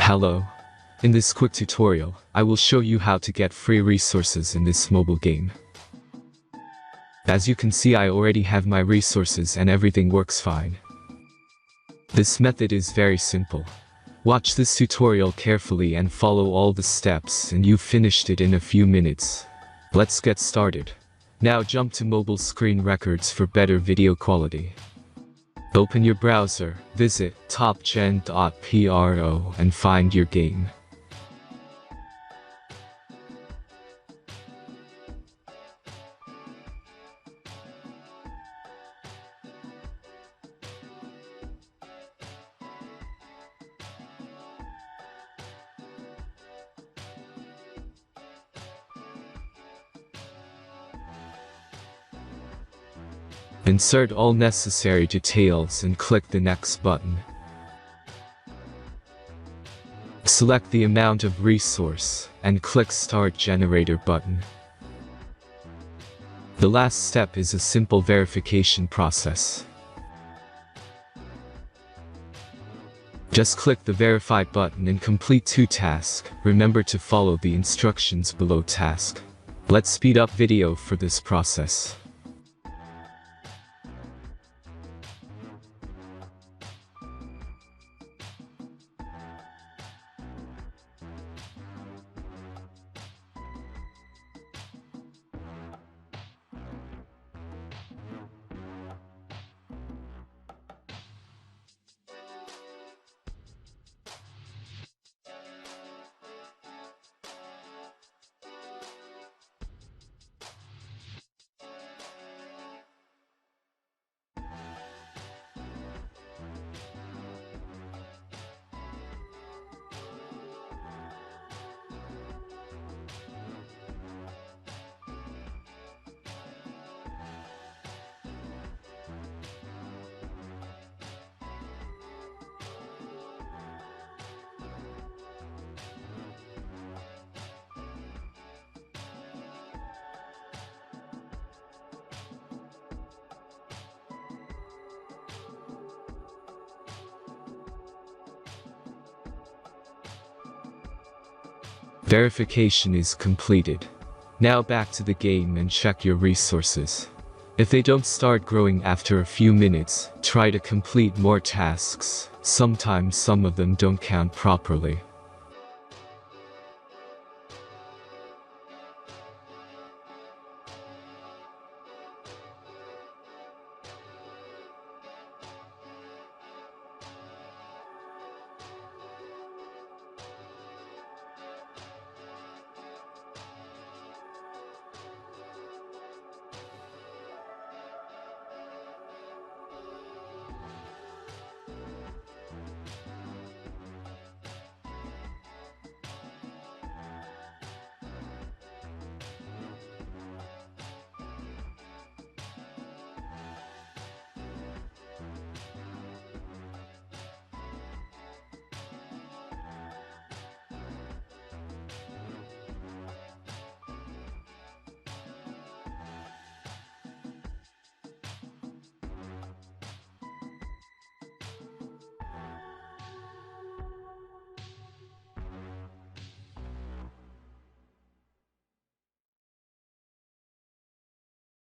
Hello. In this quick tutorial, I will show you how to get free resources in this mobile game. As you can see, I already have my resources and everything works fine. This method is very simple. Watch this tutorial carefully and follow all the steps and you've finished it in a few minutes. Let's get started. Now jump to mobile screen records for better video quality. Open your browser, visit topgen.pro and find your game. Insert all necessary details and click the Next button. Select the amount of resource and click Start Generator button. The last step is a simple verification process. Just click the Verify button and complete 2 tasks. Remember to follow the instructions below task. Let's speed up video for this process. Verification is completed. Now back to the game and check your resources. If they don't start growing after a few minutes, try to complete more tasks. Sometimes some of them don't count properly.